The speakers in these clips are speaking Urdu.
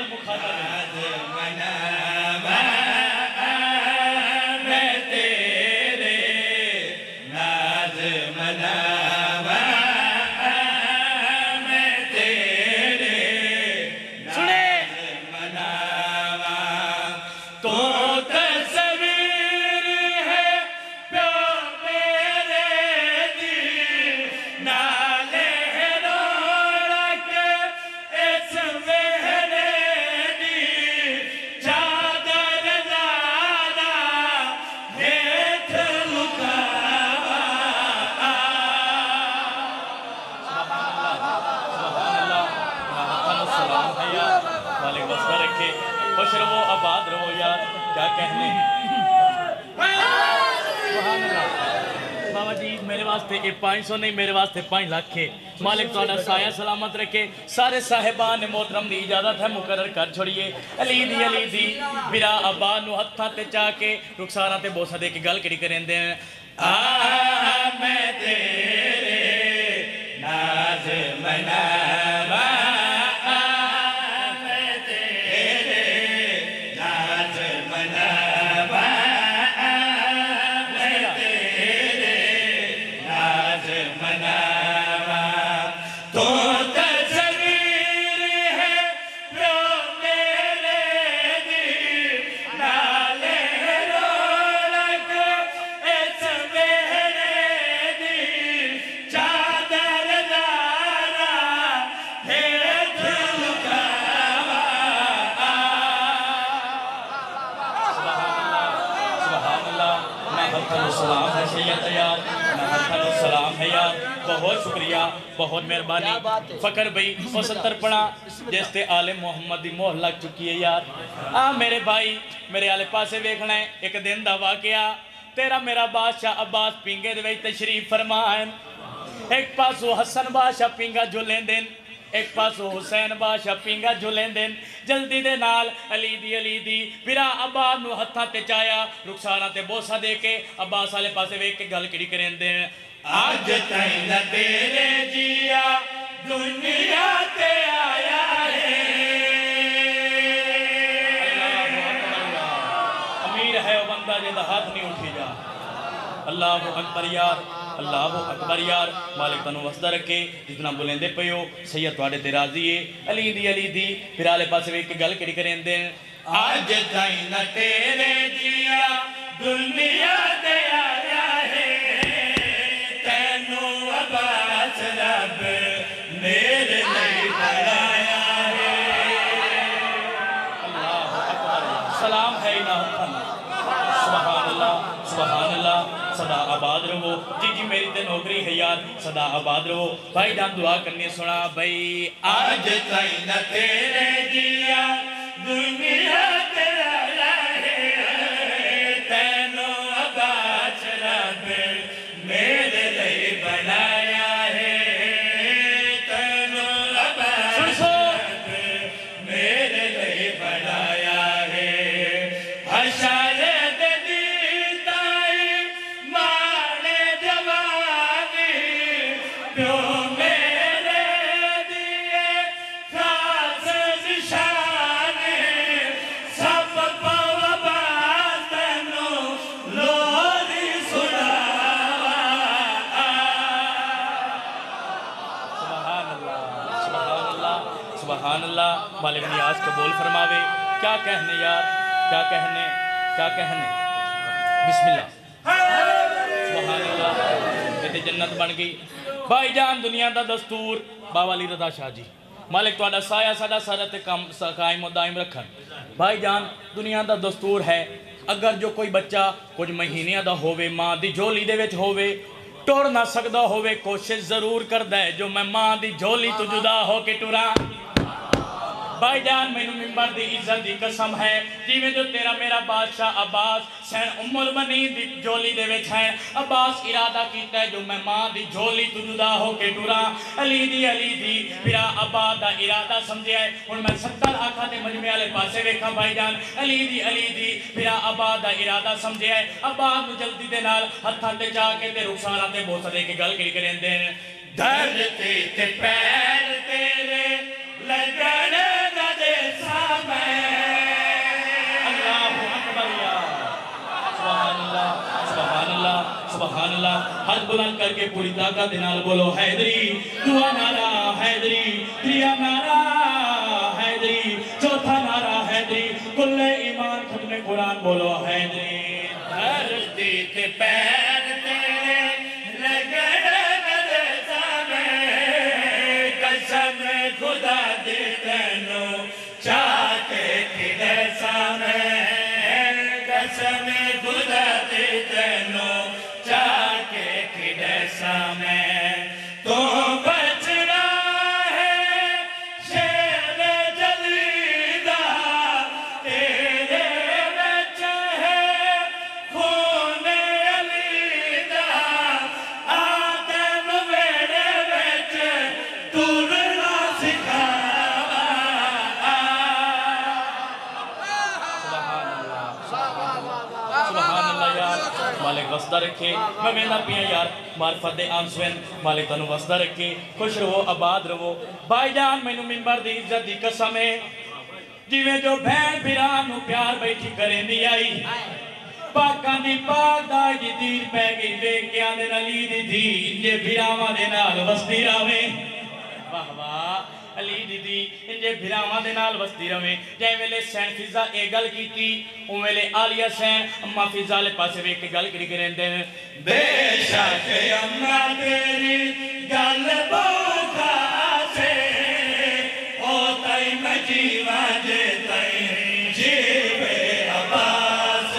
نال مخاطب ہے خوش رہو آباد رہو یار کیا کہنے بابا جی میرے واسطے یہ 500 نہیں میرے واسطے 5 لاکھ ہے مالک تھوڑا سایہ سلامت رکھے سارے صاحبان محترم دی اجازت ہے مقرر کر چھوڑیے علی دی برا آباد نو ہتھاں تے چاہ کے رخساراں تے بوسہ دے کے گل کری کریں دے میں تیرے ناز مناوا سلام ہے یار بہت شکریہ بہت مہربانی فکر بھائی وہ 70 پڑھا جس تے آل محمد دی موہ لگ چکی ہے یار میرے بھائی میرے آلے پاسے ویکھنا ہے ایک دن دا واقعہ تیرا میرا بادشاہ عباس پینگے دے وی تشریف فرمائیں ایک پاسو حسن بادشاہ پینگا جھولیں دن ایک پاسو حسین بادشاہ پینگا جھولیں دن جلدی دے نال علی دی پھرا عباس نو ہتھاں تے چایا رخساراں تے بوسہ دے کے عباس آلے پاسے ویکھ کے گل کری کریں دیں آج تائیں نہ تیرے جیا دنیا تے آیا ہے امیر ہے وہ بندہ جے دا ہاتھ نہیں اٹھی جا اللہ اکبر یار اللہ اکبر یار مالک تنو وسدہ رکھے جتنا بولیں دے پیو سید واڑے تے راضی ہے علی دی پھر آلے پاسے ویک کے گل کری کریں دیں آج تائیں نہ تیرے جیا دنیا تے آیا ہے تینو عباس رب میرے لئی بنایا ہے اللہ اکبر سلام ہے الہ سبحان اللہ صدا آباد رہو جی میری تے نوکری ہے یار صدا آباد رہو بھائی جان دعا کرنی سنا بھائی آج تائیں نہ تیرے جیا دنیا تیرا ہے تینو عباس رب میرے لئے بنایا ہے تینو عباس رب میرے لئے بنایا ہے سبحان اللہ مالک نیاز قبول فرماوے کیا کہنے یار کیا کہنے بسم اللہ سبحان اللہ یہ جنت بن گئی بھائی جان دنیا دا دستور بابا علی رضا شاہ جی مالک تو سایہ ساڑا سارت قائم و دائم رکھن بھائی جان دنیا دا دستور ہے اگر جو کوئی بچہ کچھ مہینیاں دا ہووے ماں دی جھولی دے وچ ہووے ٹوڑ نہ سکدا ہووے کوشش ضرور کر دے جو میں ماں دی جھولی تو جدا ہو کے ٹورا بھائی جان میں ممبر دی عزت دی قسم ہے جیویں جو تیرا میرا بادشاہ عباس سین ام المنی دی جھولی دے وچ ہے عباس ارادہ کیتا ہے جو میں ماں دی جھولی تو جدا ہو کے ٹورا علی دی پھرا عباس دا ارادہ سمجھے ہے اور میں 70 آنکھاں دے مجمع والے پاسے ویکھا بھائی جان علی دی پھرا عباس دا ارادہ سمجھے ہے عباس نو جلدی دے نال ہتھاں تے جا کے تے رخساراں تے بوسہ دے کے گل کری کریں دے دھرتی تے پیر تیرے لگن نہ دے سامنے ہاتھ بلند کر کے پوری طاقت نال بولو حیدری دعا نعرہ حیدری تریا نعرہ حیدری چوتھا نعرہ حیدری کل ایمان ختم قرآن بولو حیدری دھرتی تے پیر تیرے رگڑ مدرسہ میں قسم خدا دی تینوں چاہتے کدیسا میں قسم خدا دی تینوں چاہتے کدیسا میں تو بچنا ہے شیر جلیدہ تیرے بچ ہے خون علیدہ آدم میرے بچ تورنا سکھاوا سبحان اللہ یار مالک وسطہ رکھے میں مینا پیا یار معرفت آنسوین مالک تنو وسطہ رکھے خوش رہو آباد رہو بھائی جان میں نو منبر دی عزت دی قسم ہے جیویں جو بہن پیرانو پیار بیٹھی کریں دی آئی پاکاں دی پاک دائی دی دیر پہ گئی ویکیاں دے نلی دی دیر جے پیراواں دے نال وستی راویں واہ واہ علی دیدی انجے بھراواں دے نال وستی رویں جائیں ویلے سین فضا اے گل کی تھی ان ویلے آلیہ سین اممہ فضا لے پاسے ویک کے گل کری کریں دیں بے شک اممہ تیری گل بوکھا سے او تائی مجیوہ جے تائی جیوے عباس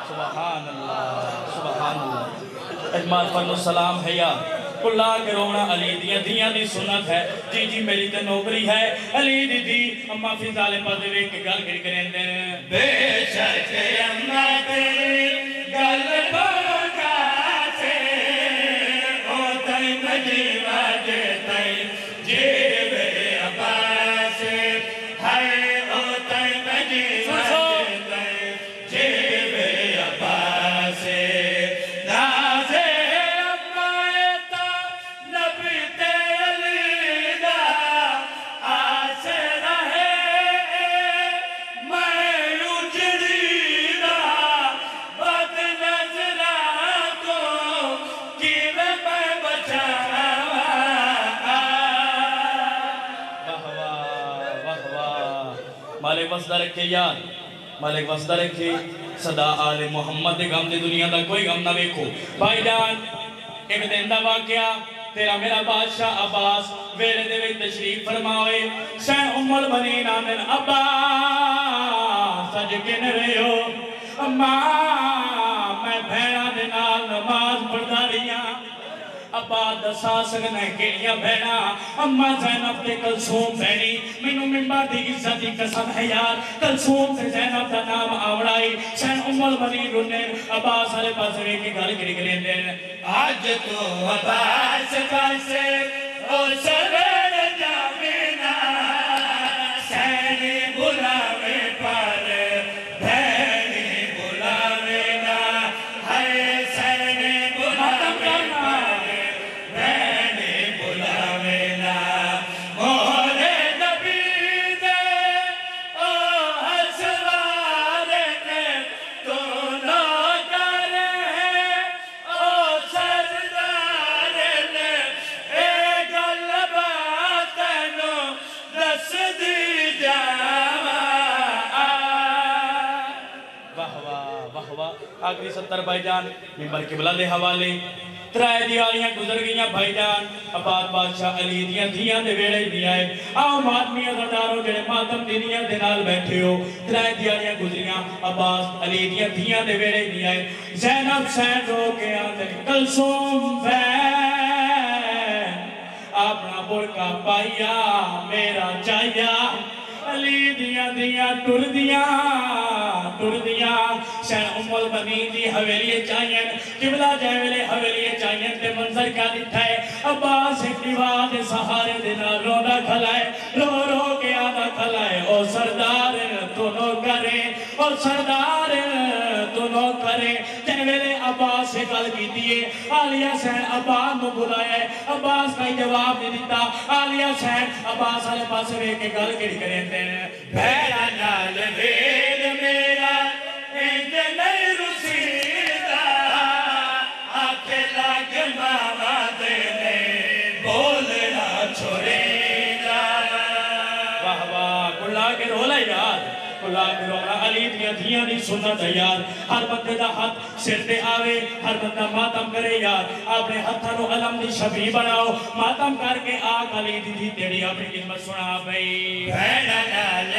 سبحان اللہ سبحان اللہ اجمال فرن سلام ہے یا اللہ کے رونا علی دیاں دی سنت ہے جی جی میری تے نوکری ہے علی دی اممہ فضا لے پاسے ویک کے گل کری کریں دیں بے شک اممہ تیری گل بوکھا سے او تائی مجیوہ جے تائی جیوے عباس ہائے او تائی مجیوہ جے تائی جیوے عباس نازے اممہ ایتا نبی تے علی دا آس رہے میں اجڑی دا بد نظران کو کیویں میں بچاواں واہ واہ واہ مالک وسطہ رکھے یار مالک وسطہ رکھے صدا آل محمد دے غم دے دنیا دا کوئی غم نہ ویکھو بھائی جان ایک دن دا واقعہ تیرا میرا بادشاہ عباس ویلے دے وچ تشریف فرماوے سین ام البنین آمن عباس سج کن رہو ماں میں بھیڑا دے نال نماز پڑھدا رہیاں عباس دسا سکنا کیڑیاں بھیڑا اماں زینب تے کلثوم بھیڑی مینوں منبر دی عزت دی قسم ہے یار کلثوم تے زینب دا نام آوڑائی سین ام البنین رنین عباس والے پاس ویکھ کے گل کری کریں دین آج تو عباس پاسے او سرور جاوینا سین بلاوے پر بھیڑی بلاوینا ہائے سین بلاوے پر بھیڑی بلاوینا مورے نبی دے او حسوار نے تو نہ کرے او سردار نے اے گل بات نو دس دی جاواں واہ واہ واہ آخری 70 بھائی جان منبر قبلہ دے حوالے ترائے دیالیاں گزر گئیاں بھائی جان عباس بادشاہ علی دیاں دے ویڑے نہیں آئے آؤ ماتمی عزداروں جڑے ماتم دیاں دے نال بیٹھے ہو ترائے دیالیاں گزریاں عباس علی دیاں دے ویڑے نہیں آئے زینب سین رو کے آندے کلثوم بہن اپنا برکا پائیا میرا چاہیا علی دیاں ٹر دیاں سین ام البنین دی حویلی چاہین قبلہ جائے ویلے حویلی چاہین تے منظر کیا دکھتا ہے عباس ایک دیوار دے سہارے دینا رونا کھلائے رو رو کے آنا کھلائے او سردار تو نو کرے او سردار تو نو کرے جائے ویلے عباس سے گل کی دیئے آلیہ سین عباس نو بلائے عباس کا جواب نہیں دیتا آلیہ سین عباس آلے پاس رہے کے گل کری کریں دیں بھیڑا نال ویر میرا انج نہیں رسیدہ کھلا کے رولا یار کھلا کے رولا علی دیا دھیاں دی سنت ہے یار ہر بندے دا ہاتھ سر تے آوے ہر بندہ ماتم کرے یار اپنے ہتھاں نو علم دی شفیع بناؤ ماتم کر کے آگ علی دی تیری اپنی قسمت سنا بھئی بھیڑا نال